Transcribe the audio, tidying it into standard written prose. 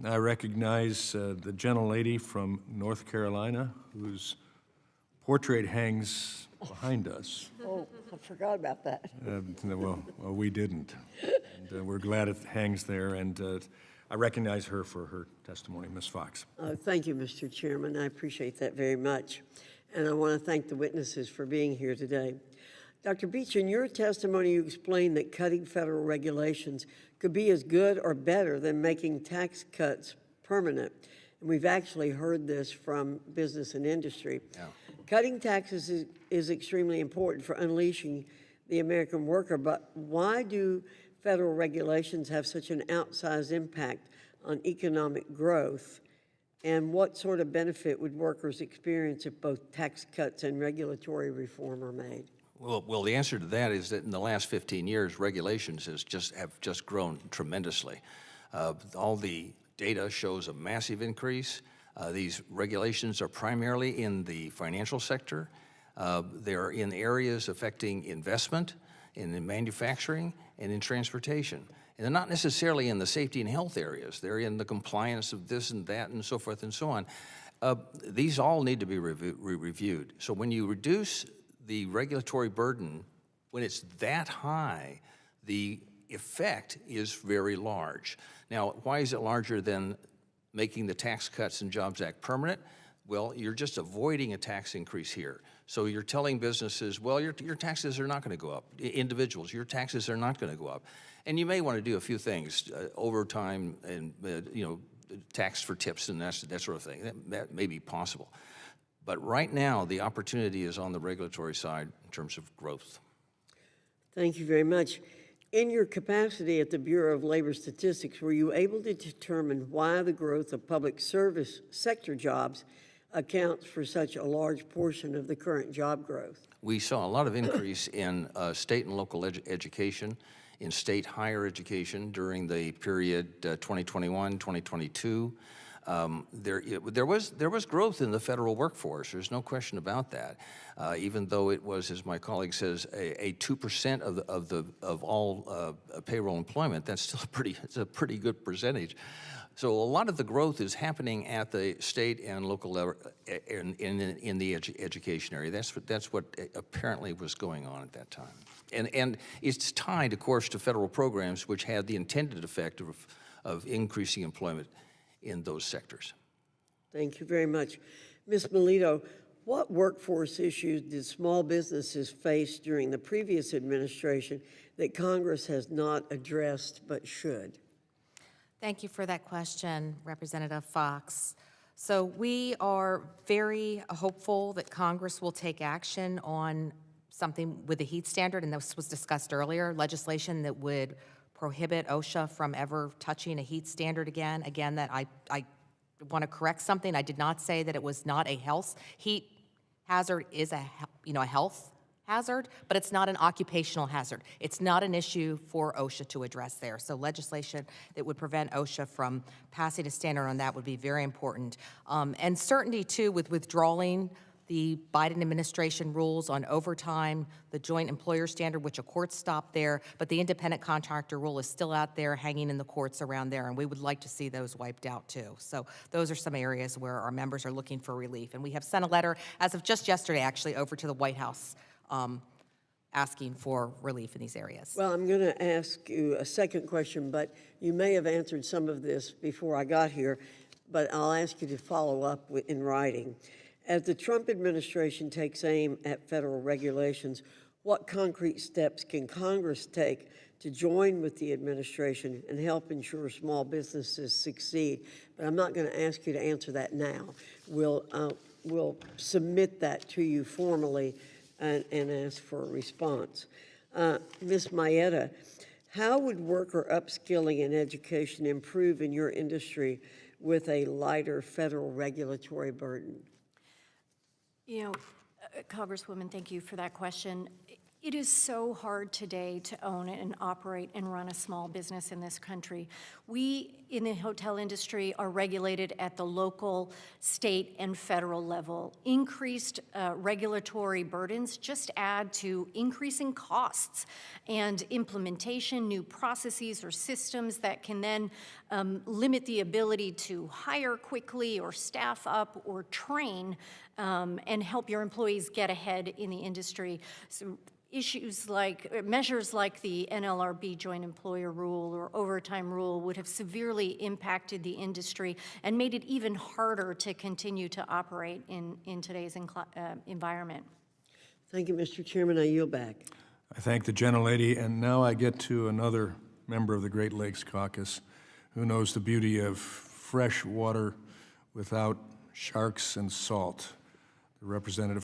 I recognize the gentlelady from North Carolina whose portrait hangs behind us. Oh, I forgot about that. Well, we didn't. And we're glad it hangs there, and I recognize her for her testimony, Ms. Foxx. Thank you, Mr. Chairman. I appreciate that very much. And I want to thank the witnesses for being here today. Dr. Beach, in your testimony, you explained that cutting federal regulations could be as good or better than making tax cuts permanent. And we've actually heard this from business and industry. Yeah. Cutting taxes is extremely important for unleashing the American worker, but why do federal regulations have such an outsized impact on economic growth? And what sort of benefit would workers experience if both tax cuts and regulatory reform are made? Well, the answer to that is that in the last 15 years, regulations have just grown tremendously. All the data shows a massive increase. These regulations are primarily in the financial sector. They're in areas affecting investment, in manufacturing, and in transportation. And they're not necessarily in the safety and health areas. They're in the compliance of this and that and so forth and so on. These all need to be reviewed. So when you reduce the regulatory burden, when it's that high, the effect is very large. Now, why is it larger than making the Tax Cuts and Jobs Act permanent? Well, you're just avoiding a tax increase here. So you're telling businesses, well, your taxes are not going to go up. Individuals, your taxes are not going to go up. And you may want to do a few things, overtime and, tax for tips and that sort of thing. That may be possible. But right now, the opportunity is on the regulatory side in terms of growth. Thank you very much. In your capacity at the Bureau of Labor Statistics, were you able to determine why the growth of public service sector jobs accounts for such a large portion of the current job growth? We saw a lot of increase in state and local education, in state higher education during the period 2021, 2022. There was growth in the federal workforce. There's no question about that. Even though it was, as my colleague says, a 2% of all payroll employment, that's still it's a pretty good percentage. So a lot of the growth is happening at the state and local level in the education area. That's what apparently was going on at that time. And it's tied, of course, to federal programs which had the intended effect of increasing employment in those sectors. Thank you very much. Ms. Melito, what workforce issues did small businesses face during the previous administration that Congress has not addressed but should? Thank you for that question, Representative Foxx. So we are very hopeful that Congress will take action on something with the heat standard, and this was discussed earlier, legislation that would prohibit OSHA from ever touching a heat standard again. Again, that I want to correct something. I did not say that it was not a heat hazard is a health hazard, but it's not an occupational hazard. It's not an issue for OSHA to address there. So legislation that would prevent OSHA from passing a standard on that would be very important. And certainty too with withdrawing the Biden administration rules on overtime, the joint employer standard, which a court stopped there, but the independent contractor rule is still out there hanging in the courts around there, and we would like to see those wiped out too. So those are some areas where our members are looking for relief. And we have sent a letter, as of just yesterday actually, over to the White House asking for relief in these areas. Well, I'm going to ask you a second question, but you may have answered some of this before I got here, but I'll ask you to follow up in writing. As the Trump administration takes aim at federal regulations, what concrete steps can Congress take to join with the administration and help ensure small businesses succeed? But I'm not going to ask you to answer that now. We'll submit that to you formally and ask for a response. Ms. Mayetta, how would worker upskilling and education improve in your industry with a lighter federal regulatory burden? You know, Congresswoman, thank you for that question. It is so hard today to own and operate and run a small business in this country. We, in the hotel industry, are regulated at the local, state, and federal level. Increased regulatory burdens just add to increasing costs and implementation, new processes or systems that can then limit the ability to hire quickly or staff up or train and help your employees get ahead in the industry. So measures like the NLRB joint employer rule or overtime rule would have severely impacted the industry and made it even harder to continue to operate in today's environment. Thank you, Mr. Chairman. I yield back. I thank the gentlelady, and now I get to another member of the Great Lakes Caucus who knows the beauty of fresh water without sharks and salt, the representative